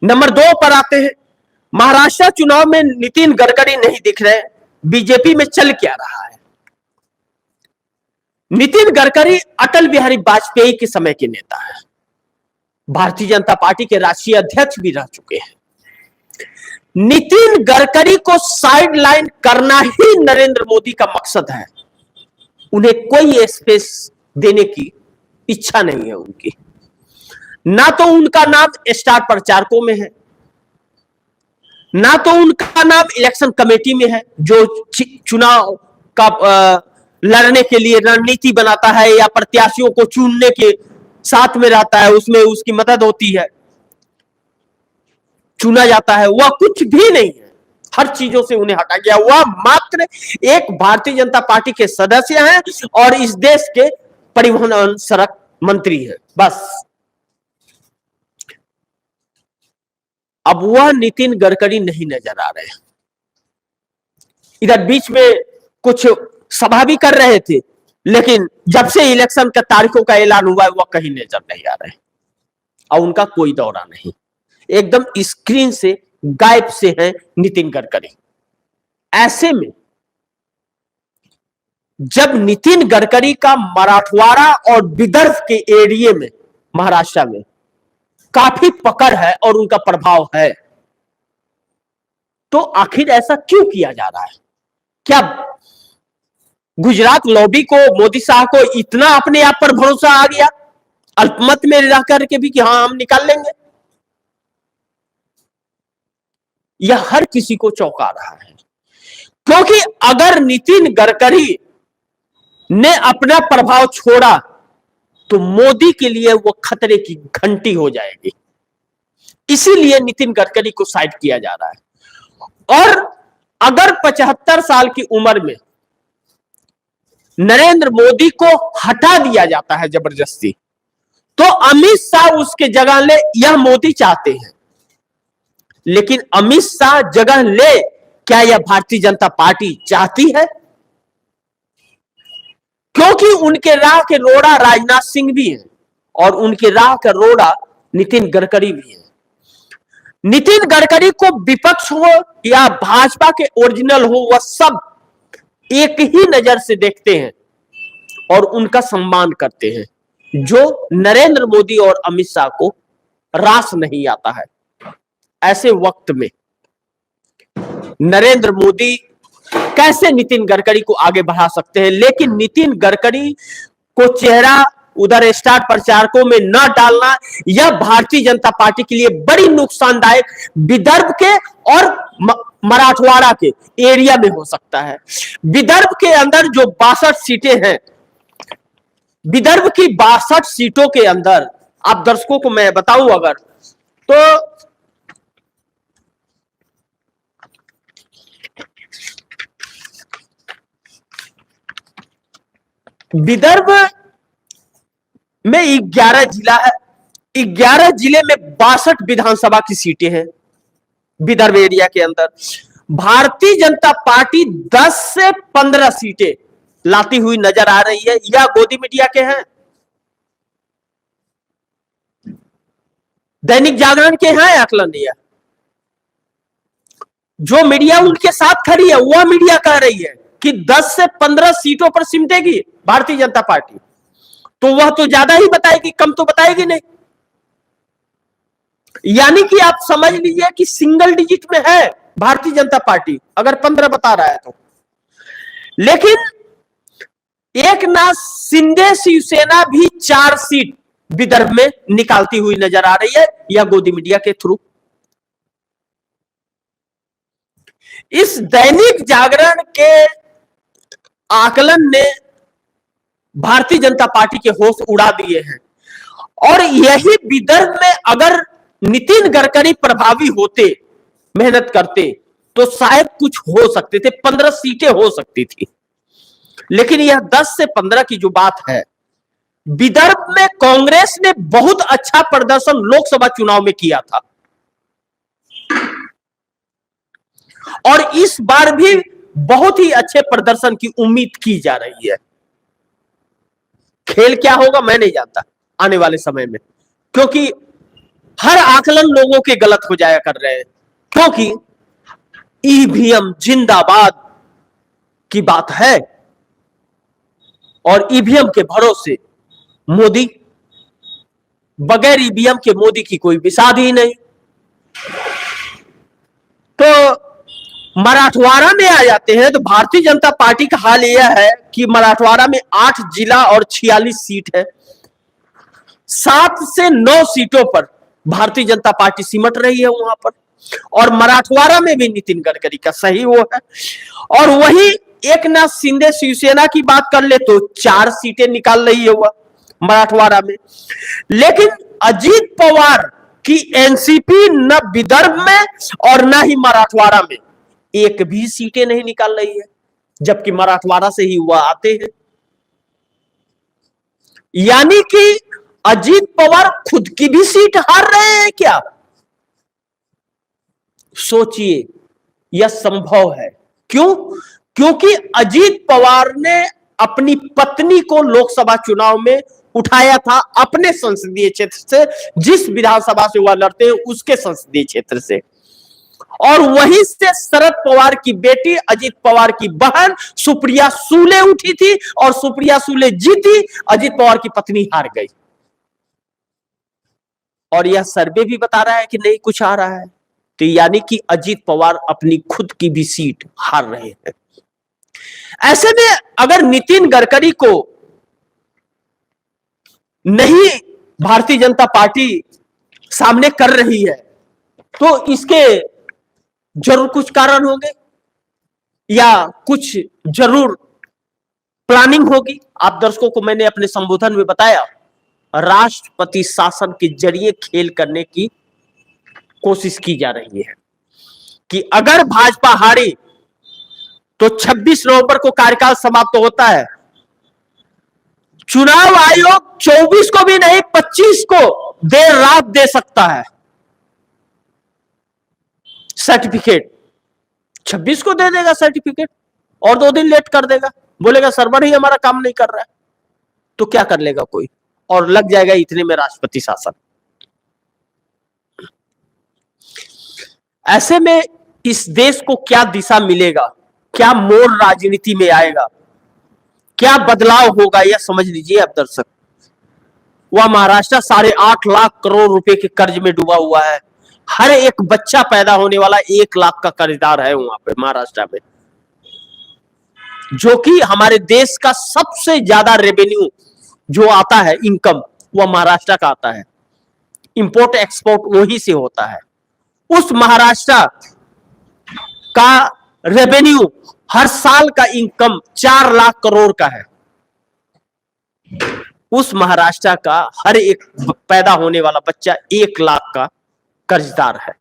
Number 2 पर आते हैं, महाराष्ट्र चुनाव में नितिन गडकरी नहीं दिख रहे, बीजेपी में चल क्या रहा है। नितिन गडकरी अटल बिहारी वाजपेयी के समय के नेता है, भारतीय जनता पार्टी के राष्ट्रीय अध्यक्ष भी रह चुके हैं। नितिन गडकरी को साइडलाइन करना ही नरेंद्र मोदी का मकसद है। उन्हें कोई स्पेस देने की इच्छा नहीं है उनकी। ना तो उनका नाम स्टार प्रचारकों में है, ना तो उनका नाम इलेक्शन कमेटी में है जो चुनाव का लड़ने के लिए रणनीति बनाता है या प्रत्याशियों को चुनने के साथ में रहता है, उसमें उसकी मदद होती है, चुना जाता है। वह कुछ भी नहीं है, हर चीजों से उन्हें हटा गया। वह मात्र एक भारतीय जनता पार्टी के सदस्य हैं और इस देश के परिवहन और सड़क मंत्री है, बस। अब वह नितिन गडकरी नहीं नजर आ रहे हैं। इधर बीच में कुछ सभा भी कर रहे थे, लेकिन जब से इलेक्शन का तारीखों का ऐलान हुआ है वह कहीं नजर नहीं आ रहे और उनका कोई दौरा नहीं, एकदम स्क्रीन से गायब से हैं नितिन गडकरी। ऐसे में जब नितिन गडकरी का मराठवाड़ा और विदर्भ के एरिया में, महाराष्ट्र में काफी पकड़ है और उनका प्रभाव है, तो आखिर ऐसा क्यों किया जा रहा है? क्या गुजरात लॉबी को, मोदी साहब को इतना अपने आप पर भरोसा आ गया अल्पमत में रह करके भी कि हाँ हम निकाल लेंगे? यह हर किसी को चौंका रहा है, क्योंकि अगर नितिन गडकरी ने अपना प्रभाव छोड़ा तो मोदी के लिए वो खतरे की घंटी हो जाएगी। इसीलिए नितिन गडकरी को साइड किया जा रहा है। और अगर 75 साल की उम्र में नरेंद्र मोदी को हटा दिया जाता है जबरदस्ती, तो अमित शाह उसके जगह ले, यह मोदी चाहते हैं। लेकिन अमित शाह जगह ले, क्या यह भारतीय जनता पार्टी चाहती है? क्योंकि उनके राह के रोड़ा राजनाथ सिंह भी है और उनके राह का रोड़ा नितिन गडकरी भी है। नितिन गडकरी को विपक्ष हो या भाजपा के ओरिजिनल हो, वह सब एक ही नजर से देखते हैं और उनका सम्मान करते हैं, जो नरेंद्र मोदी और अमित शाह को रास नहीं आता है। ऐसे वक्त में नरेंद्र मोदी कैसे नितिन गडकरी को आगे बढ़ा सकते हैं? लेकिन नितिन गडकरी को चेहरा उधर स्टार प्रचारकों में न डालना, यह भारतीय जनता पार्टी के लिए बड़ी नुकसानदायक विदर्भ के और मराठवाड़ा के एरिया में हो सकता है। विदर्भ के अंदर जो 62 सीटें हैं, विदर्भ की 62 सीटों के अंदर आप दर्शकों को मैं बताऊं अगर, तो विदर्भ में 11 जिला है, 11 जिले में 62 विधानसभा की सीटें हैं। विदर्भ एरिया के अंदर भारतीय जनता पार्टी 10 से 15 सीटें लाती हुई नजर आ रही है। यह गोदी मीडिया के हैं, दैनिक जागरण के हैं आकलन। यह जो मीडिया उनके साथ खड़ी है वह मीडिया कह रही है कि 10 से 15 सीटों पर सिमटेगी भारतीय जनता पार्टी, तो वह तो ज्यादा ही बताएगी, कम तो बताएगी नहीं। यानी कि आप समझ लीजिए कि सिंगल डिजिट में है भारतीय जनता पार्टी, अगर 15 बता रहा है तो। लेकिन एकनाथ शिंदे शिवसेना भी 4 सीट विदर्भ में निकालती हुई नजर आ रही है, या गोदी मीडिया के थ्रू। इस दैनिक जागरण के आकलन ने भारतीय जनता पार्टी के होश उड़ा दिए हैं। और यही विदर्भ में अगर नितिन गडकरी प्रभावी होते, मेहनत करते, तो शायद कुछ हो सकते थे, 15 सीटें हो सकती थी। लेकिन यह 10 से 15 की जो बात है, विदर्भ में कांग्रेस ने बहुत अच्छा प्रदर्शन लोकसभा चुनाव में किया था और इस बार भी बहुत ही अच्छे प्रदर्शन की उम्मीद की जा रही है। खेल क्या होगा मैं नहीं जानता आने वाले समय में, क्योंकि हर आकलन लोगों के गलत हो जाया कर रहे हैं, क्योंकि ईवीएम जिंदाबाद की बात है और ईवीएम के भरोसे मोदी, बगैर ईवीएम के मोदी की कोई विसाध ही नहीं। तो मराठवाड़ा में आ जाते हैं तो भारतीय जनता पार्टी का हाल यह है कि मराठवाड़ा में 8 जिला और 46 सीट है। 7 से 9 सीटों पर भारतीय जनता पार्टी सिमट रही है वहां पर, और मराठवाड़ा में भी नितिन गडकरी का सही वो है। और वही एकनाथ शिंदे शिवसेना की बात कर ले तो 4 सीटें निकाल रही है वह मराठवाड़ा में। लेकिन अजीत पवार की एनसीपी न विदर्भ में और न ही मराठवाड़ा में एक भी सीटें नहीं निकाल रही है, जबकि मराठवाड़ा से ही वह आते हैं। यानी कि अजीत पवार खुद की भी सीट हार रहे हैं क्या? सोचिए, यह संभव है। क्यों? क्योंकि अजीत पवार ने अपनी पत्नी को लोकसभा चुनाव में उठाया था अपने संसदीय क्षेत्र से, जिस विधानसभा से वह लड़ते हैं उसके संसदीय क्षेत्र से, और वहीं से शरद पवार की बेटी अजीत पवार की बहन सुप्रिया सुले उठी थी और सुप्रिया सुले जीती, अजीत पवार की पत्नी हार गई। और यह सर्वे भी बता रहा है कि नहीं कुछ आ रहा है। तो यानी कि अजीत पवार अपनी खुद की भी सीट हार रहे हैं। ऐसे में अगर नितिन गडकरी को नहीं भारतीय जनता पार्टी सामने कर रही है तो इसके जरूर कुछ कारण होंगे या कुछ जरूर प्लानिंग होगी। आप दर्शकों को मैंने अपने संबोधन में बताया, राष्ट्रपति शासन के जरिए खेल करने की कोशिश की जा रही है कि अगर भाजपा हारी तो 26 नवंबर को कार्यकाल समाप्त होता है। चुनाव आयोग 24 को भी नहीं 25 को देर रात दे सकता है सर्टिफिकेट। 26 को दे देगा सर्टिफिकेट और 2 दिन लेट कर देगा, बोलेगा सर्वर ही हमारा काम नहीं कर रहा है। तो क्या कर लेगा कोई, और लग जाएगा इतने में राष्ट्रपति शासन। ऐसे में इस देश को क्या दिशा मिलेगा, क्या मोड़ राजनीति में आएगा, क्या बदलाव होगा, यह समझ लीजिए आप दर्शक। वह महाराष्ट्र 8.5 लाख करोड़ रुपए के कर्ज में डूबा हुआ है। हर एक बच्चा पैदा होने वाला 1 लाख का कर्जदार है वहां पे महाराष्ट्र में, जो कि हमारे देश का सबसे ज्यादा रेवेन्यू जो आता है, इनकम, वह महाराष्ट्र का आता है। इंपोर्ट एक्सपोर्ट वही से होता है। उस महाराष्ट्र का रेवेन्यू, हर साल का इनकम 4 लाख करोड़ का है। उस महाराष्ट्र का हर एक पैदा होने वाला बच्चा 1 लाख का कर्जदार है।